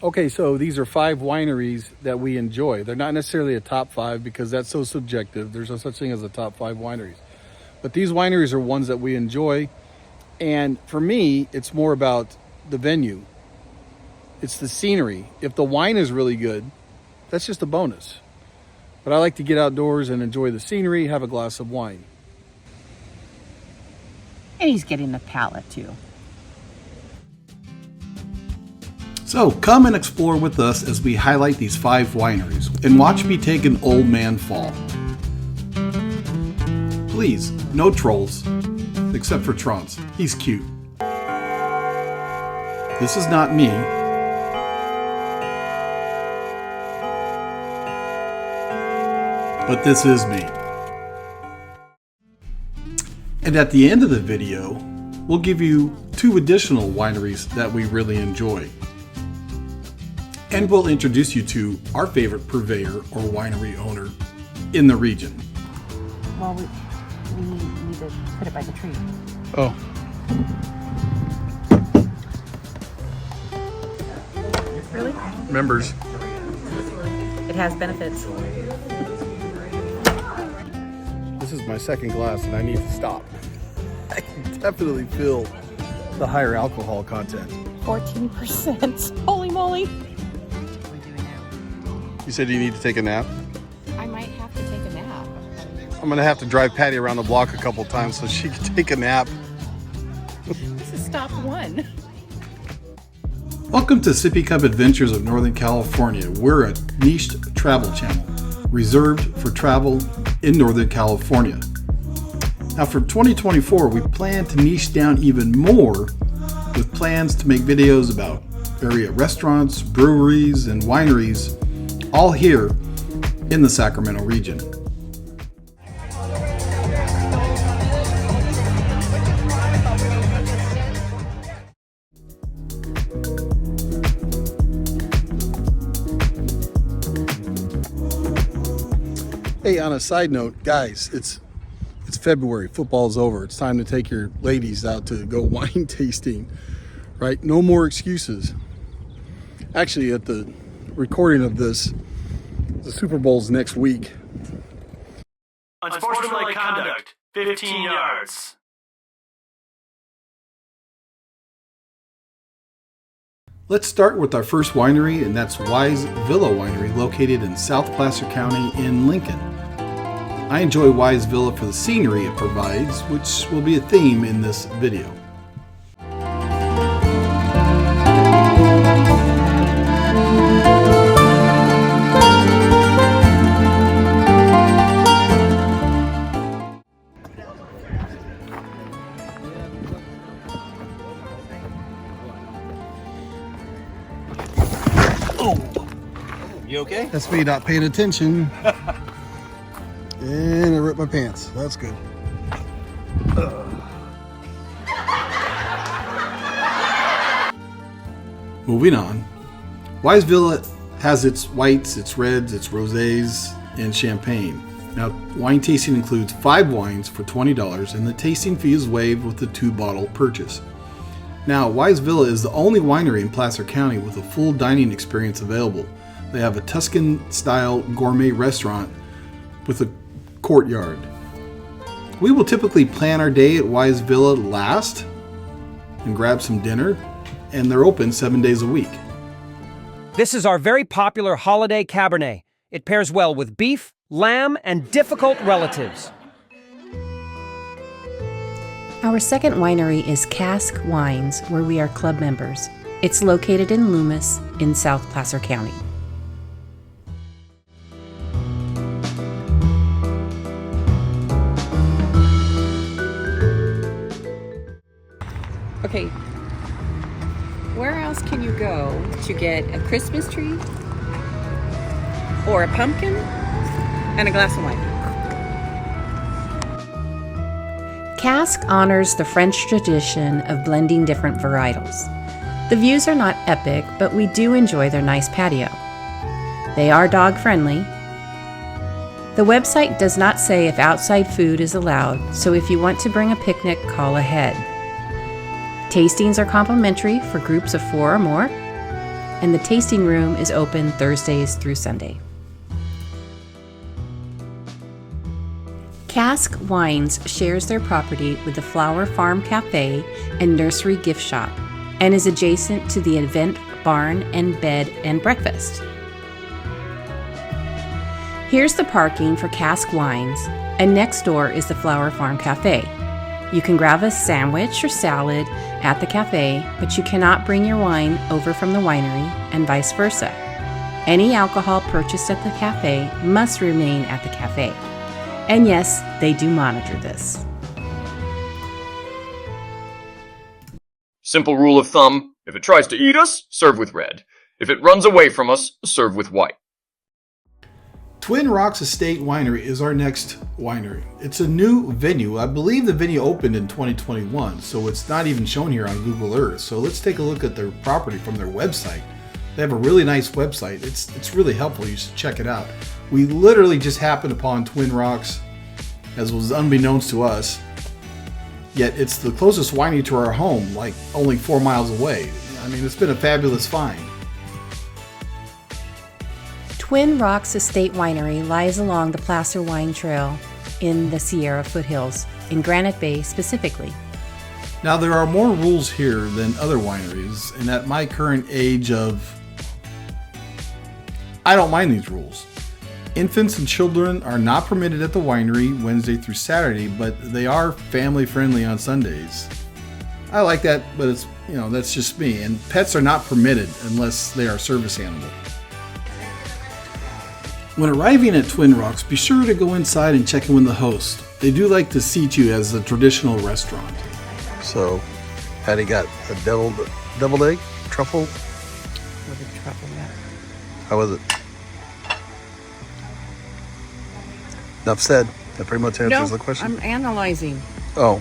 Okay, so these are 5 wineries that we enjoy. They're not necessarily a top 5 because that's so subjective. There's no such thing as a top 5 wineries. But these wineries are ones that we enjoy. And for me, it's more about the venue. It's the scenery. If the wine is really good, that's just a bonus. But I like to get outdoors and enjoy the scenery, have a glass of wine. And he's getting the palate too. So come and explore with us as we highlight these 5 wineries and watch me take an old man fall. Please, no trolls, except for Trance. He's cute. This is not me. But this is me. And at the end of the video, we'll give you 2 additional wineries that we really enjoy. And we'll introduce you to our favorite purveyor or winery owner in the region. Well, we need to put it by the tree. Oh. Really? Members. It has benefits. This is my second glass and I need to stop. I can definitely feel the higher alcohol content. 14%. Holy moly. You said you need to take a nap? I might have to take a nap. I'm gonna have to drive Patty around the block a couple times so she can take a nap. This is stop 1. Welcome to SippyCupAdventures of Northern California. We're a niched travel channel reserved for travel in Northern California. Now for 2024, we plan to niche down even more with plans to make videos about area restaurants, breweries, and wineries, all here in the Sacramento region. Hey, on a side note, guys, it's February. Football's over. It's time to take your ladies out to go wine tasting, right? No more excuses. Actually, at the recording of this, the Super Bowl's next week. Unsportsmanlike conduct, 15 yards. Let's start with our first winery, and that's Wise Villa Winery, located in South Placer County in Lincoln. I enjoy Wise Villa for the scenery it provides, which will be a theme in this video. You okay? That's me not paying attention. And I ripped my pants. That's good. Moving on, Wise Villa has its whites, its reds, its rosés, and champagne. Now, wine tasting includes 5 wines for $20, and the tasting fee is waived with the 2-bottle purchase. Now, Wise Villa is the only winery in Placer County with a full dining experience available. They have a Tuscan-style gourmet restaurant with a courtyard. We will typically plan our day at Wise Villa last and grab some dinner, and they're open 7 days a week. This is our very popular holiday Cabernet. It pairs well with beef, lamb, and difficult relatives. Our second winery is Casque Wines, where we are club members. It's located in Loomis in South Placer County. Okay, where else can you go to get a Christmas tree or a pumpkin and a glass of wine? Casque honors the French tradition of blending different varietals. The views are not epic, but we do enjoy their nice patio. They are dog-friendly. The website does not say if outside food is allowed, so if you want to bring a picnic, call ahead. Tastings are complimentary for groups of 4 or more. and the tasting room is open Thursdays through Sunday. Casque Wines shares their property with the Flower Farm Cafe and Nursery Gift Shop and is adjacent to the event barn and bed and breakfast. Here's the parking for Casque Wines, and next door is the Flower Farm Cafe. You can grab a sandwich or salad at the cafe, but you cannot bring your wine over from the winery and vice versa. Any alcohol purchased at the cafe must remain at the cafe. And yes, they do monitor this. Simple rule of thumb, if it tries to eat us, serve with red. If it runs away from us, serve with white. Twin Rocks Estate Winery is our next winery. It's a new venue. I believe the venue opened in 2021, so it's not even shown here on Google Earth. So let's take a look at their property from their website. They have a really nice website. It's really helpful. You should check it out. We literally just happened upon Twin Rocks, as was unbeknownst to us. Yet it's the closest winery to our home, like only 4 miles away. I mean, it's been a fabulous find. Twin Rocks Estate Winery lies along the Placer Wine Trail in the Sierra foothills, in Granite Bay specifically. Now, there are more rules here than other wineries, and at my current age of, I don't mind these rules. Infants and children are not permitted at the winery Wednesday through Saturday, but they are family friendly on Sundays. I like that, but it's, that's just me. And pets are not permitted unless they are service animals. When arriving at Twin Rocks, be sure to go inside and check in with the host. They do like to seat you as a traditional restaurant. So, Patty got a deviled egg, truffle. With a truffle, yeah. How was it? Enough said. That pretty much answers the question. I'm analyzing. Oh,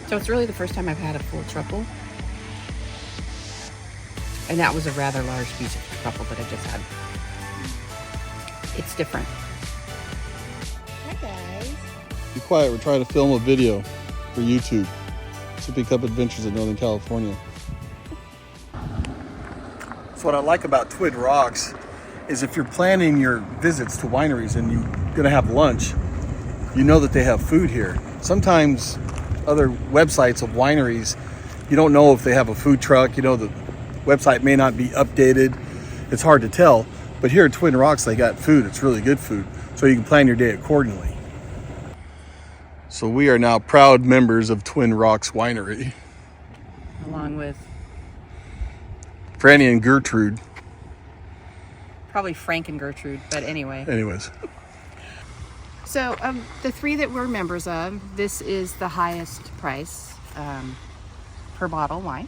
So it's really the first time I've had a full truffle. And that was a rather large piece of truffle that I just had. It's different. Hi guys. be quiet. We're trying to film a video for YouTube. SippyCupAdventures in Northern California. So what I like about Twin Rocks is if you're planning your visits to wineries and you're gonna have lunch, you know that they have food here. Sometimes other websites of wineries, you don't know if they have a food truck. The website may not be updated. It's hard to tell. But here at Twin Rocks, they got food. It's really good food. So you can plan your day accordingly. So we are now proud members of Twin Rocks Winery. Along with Franny and Gertrude. probably Frank and Gertrude, but anyway. Anyways. So the three that we're members of, this is the highest price per bottle wine.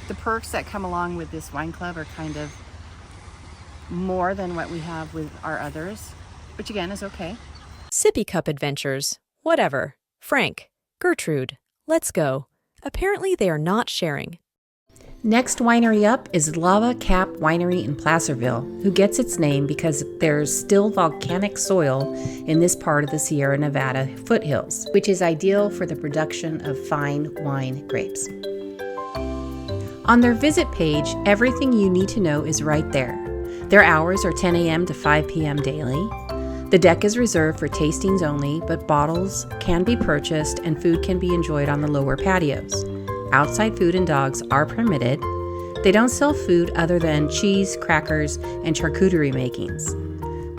The perks that come along with this wine club are kind of more than what we have with our others, which again is okay. SippyCupAdventures. Whatever. Frank. Gertrude. Let's go. Apparently they are not sharing. Next winery up is Lava Cap Winery in Placerville, who gets its name because there's still volcanic soil in this part of the Sierra Nevada foothills, which is ideal for the production of fine wine grapes. On their visit page, everything you need to know is right there. Their hours are 10 a.m. to 5 p.m. daily. The deck is reserved for tastings only, but bottles can be purchased and food can be enjoyed on the lower patios. Outside food and dogs are permitted. They don't sell food other than cheese, crackers, and charcuterie makings.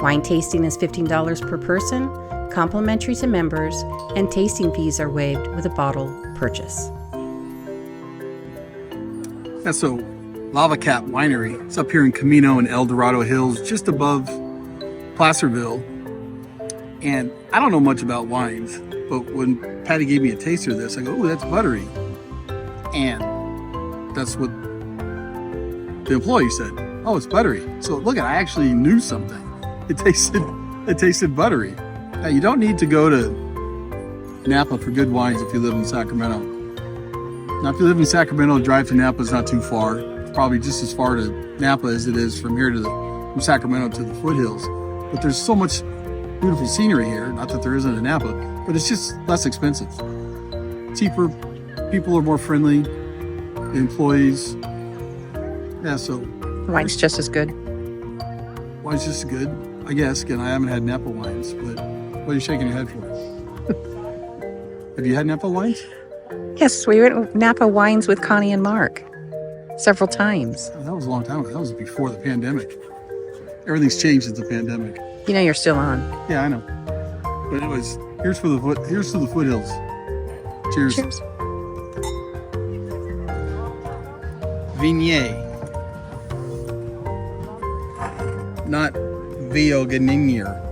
Wine tasting is $15 per person, complimentary to members, and tasting fees are waived with a bottle purchase. Yeah, so Lava Cap Winery. It's up here in Camino and El Dorado Hills, just above Placerville. And I don't know much about wines, but when Patty gave me a taster of this, I go, "Oh, that's buttery." And that's what the employee said. "Oh, it's buttery." So look, I actually knew something. It tasted buttery. Now, you don't need to go to Napa for good wines if you live in Sacramento. Now, if you live in Sacramento, drive to Napa is not too far. It's probably just as far to Napa as it is from here to from Sacramento to the foothills. But there's so much beautiful scenery here. Not that there isn't in Napa, but it's just less expensive, cheaper. People are more friendly. The employees, Yeah, so Wine's just as good. wine's just good, I guess. Again, I haven't had Napa wines, but what are you shaking your head for? Have you had Napa wines? Yes, we went to Napa Wines with Connie and Mark several times. Oh, that was a long time ago. That was before the pandemic. Everything's changed since the pandemic. You know you're still on. Yeah, I know. But anyways, here's to the foothills. Cheers. Cheers. Vignette. Not Vioganinier.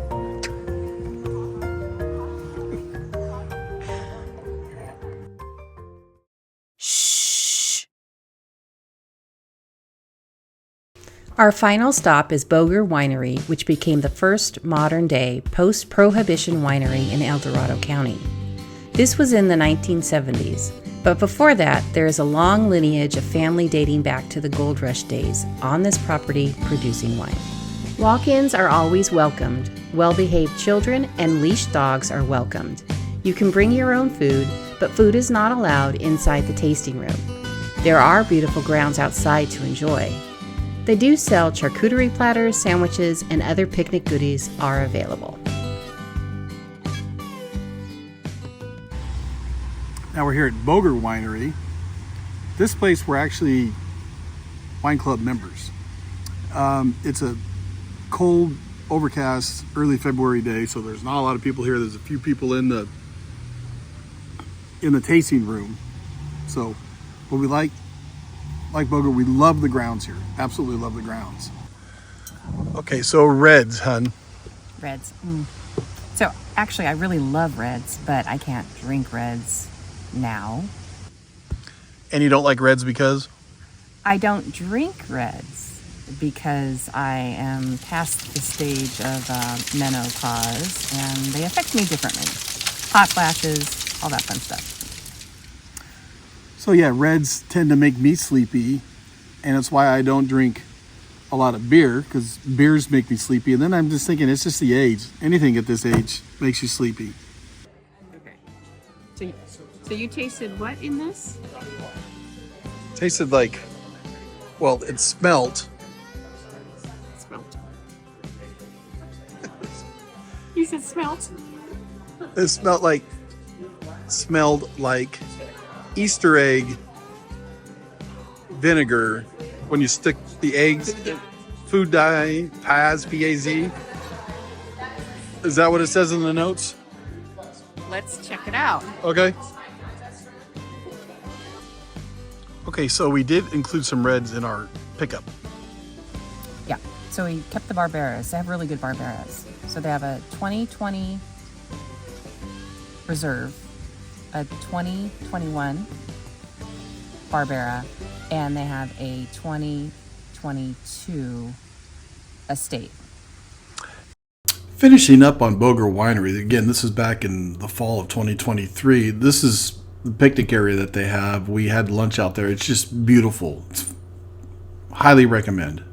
Our final stop is Boeger Winery, which became the first modern-day post-prohibition winery in El Dorado County. This was in the 1970s, but before that, there is a long lineage of family dating back to the gold rush days on this property producing wine. Walk-ins are always welcomed. Well-behaved children and leashed dogs are welcomed. You can bring your own food, but food is not allowed inside the tasting room. There are beautiful grounds outside to enjoy. They do sell charcuterie platters, sandwiches, and other picnic goodies are available. Now we're here at Boeger Winery. This place we're actually wine club members. It's a cold, overcast, early February day, so there's not a lot of people here. There's a few people in the tasting room. So what we like Boeger, we love the grounds here. Absolutely love the grounds. Okay, so reds, hun. Reds. So actually, I really love reds, but I can't drink reds now. And you don't like reds because? I don't drink reds because I am past the stage of menopause and they affect me differently. Hot flashes, all that fun stuff. So yeah, reds tend to make me sleepy, and it's why I don't drink a lot of beer, because beers make me sleepy. And then I'm just thinking, it's just the age. Anything at this age makes you sleepy. Okay. So you tasted what in this? Tasted like, well, it smelt. Smelt. You said smelt? It smelled like Easter egg vinegar when you stick the eggs. Food dye, Paz, P-A-Z. Is that what it says in the notes? Let's check it out. Okay. Okay, so we did include some reds in our pickup. Yeah, so we kept the Barberas. They have really good Barberas. So they have a 2020 Reserve, a 2021 Barbera, and they have a 2022 Estate. Finishing up on Boeger Winery, again, this is back in the fall of 2023. This is the picnic area that they have. We had lunch out there. It's just beautiful. It's highly recommend.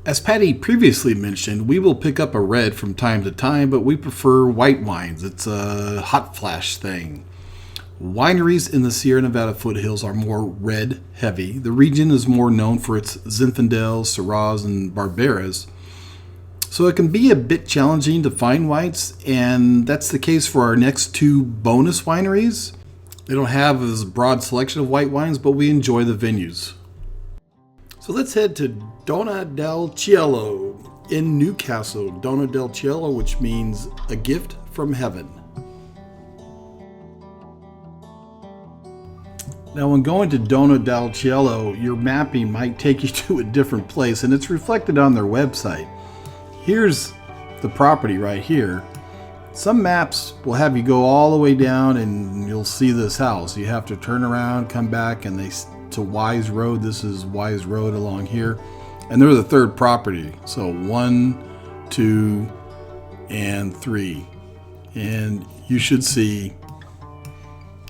As Patty previously mentioned, we will pick up a red from time to time, but we prefer white wines. It's a hot flash thing. Wineries in the Sierra Nevada foothills are more red heavy. The region is more known for its Zinfandels, Syrahs, and Barberas. So it can be a bit challenging to find whites, and that's the case for our next two bonus wineries. They don't have as broad selection of white wines, but we enjoy the venues. So let's head to Donna del Cielo in Newcastle. Donna del Cielo, which means a gift from heaven. Now, when going to Donna del Cielo, your mapping might take you to a different place, and it's reflected on their website. Here's the property right here. Some maps will have you go all the way down and you'll see this house. You have to turn around, come back, and to Wise Road. This is Wise Road along here. And they're the third property. So 1, 2, and 3. And you should see,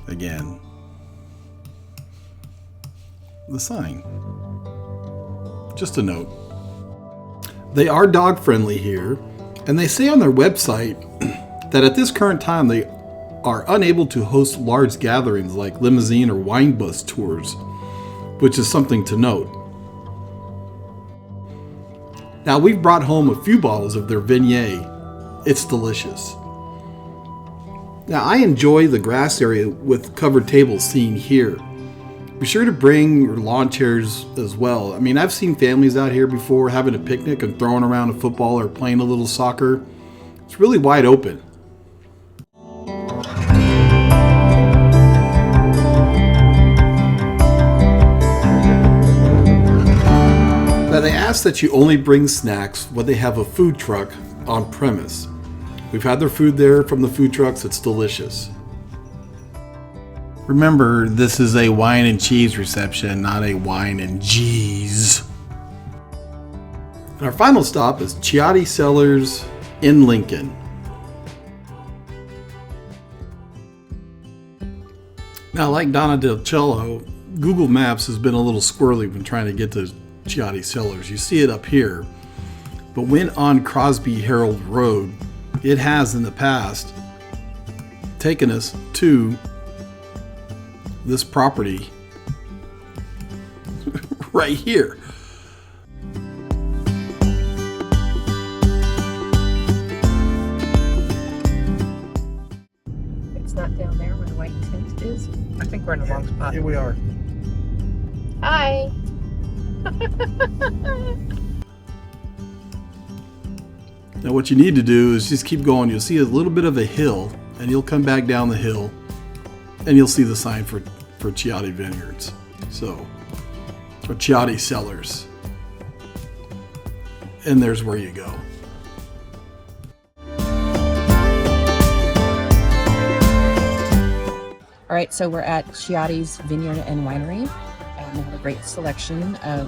again, the sign. Just a note. They are dog friendly here, and they say on their website that at this current time they are unable to host large gatherings like limousine or wine bus tours, which is something to note. Now we've brought home a few bottles of their Viognier. It's delicious. Now I enjoy the grass area with covered tables seen here. Be sure to bring your lawn chairs as well. I mean, I've seen families out here before having a picnic and throwing around a football or playing a little soccer. It's really wide open. Now they ask that you only bring snacks when they have a food truck on premise. We've had their food there from the food trucks. It's delicious. Remember, this is a wine and cheese reception, not a wine and cheese. And our final stop is Chiotti Cellars in Lincoln. Now, like Donna Del Cello, Google Maps has been a little squirrely when trying to get to Chiotti Cellars. You see it up here, but when on Crosby Harold Road, it has in the past taken us to this property right here. It's not down there where the white tent is. I think we're in the wrong spot. Here we are. Hi. Now what you need to do is just keep going. You'll see a little bit of a hill, and you'll come back down the hill, and you'll see the sign for Chiotti Vineyards. So, or Chiotti Cellars. And there's where you go. All right, so we're at Chiotti's Vineyard and Winery. They have a great selection of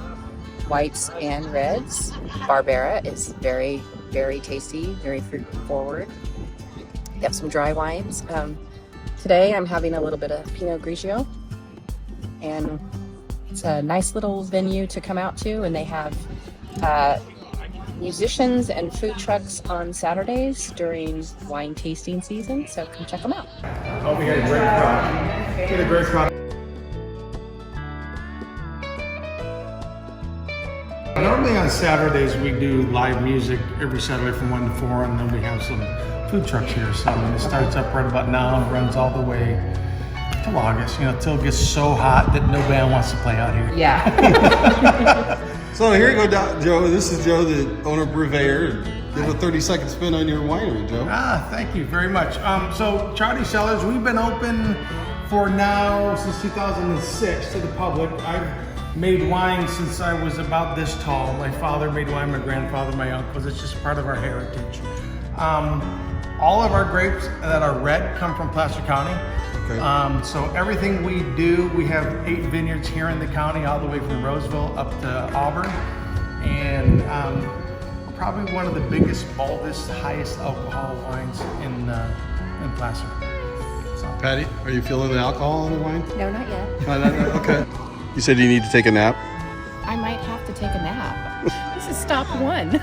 whites and reds. Barbera is very, very tasty, very fruit forward. They have some dry wines. Today I'm having a little bit of Pinot Grigio, and it's a nice little venue to come out to, and they have musicians and food trucks on Saturdays during wine tasting season, so come check them out. Oh, we had a great crowd. We had a great crowd. Normally on Saturdays we do live music every Saturday from 1 to 4, and then we have some food trucks here. So it starts up right about now and runs all the way till August, till it gets so hot that no band wants to play out here. Yeah. So here you go, Joe. This is Joe, the owner of Brevaire. Give a 30-second spin on your winery, Joe. Thank you very much. So Chiotti Cellars, we've been open for now since 2006 to the public. I've made wine since I was about this tall. My father made wine, my grandfather, my uncles. It's just part of our heritage. All of our grapes that are red come from Placer County. Okay. So everything we do, we have 8 vineyards here in the county, all the way from Roseville up to Auburn. And probably one of the biggest, boldest, highest alcohol wines in Placer. So. Patty, are you feeling the alcohol in the wine? No, not yet. Okay. You said you need to take a nap? I might have to take a nap. This is stop 1.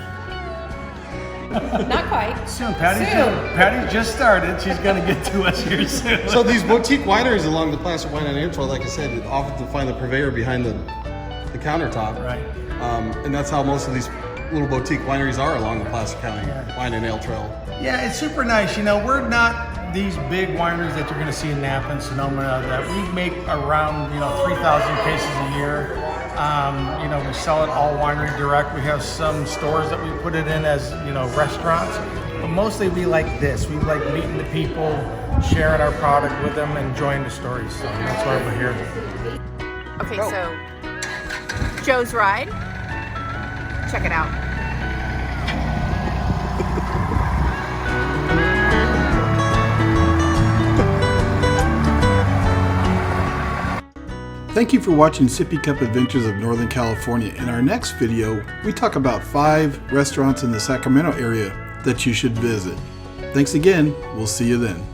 Not quite. Soon. Patty just started. She's going to get to us here soon. So these boutique wineries along the Placer Wine and Ale Trail, like I said, often find the purveyor behind the countertop. Right. And that's how most of these little boutique wineries are along the Placer County Wine and Ale Trail. Yeah, it's super nice. We're not these big wineries that you're going to see in Napa and Sonoma that we make around 3,000 cases a year. We sell it all winery direct. We have some stores that we put it in as restaurants, but mostly we like this. We like meeting the people, sharing our product with them, enjoying the stories. So that's why we're here. Okay, so Joe's ride. Check it out. Thank you for watching Sippy Cup Adventures of Northern California. In our next video, we talk about 5 restaurants in the Sacramento area that you should visit. Thanks again. We'll see you then.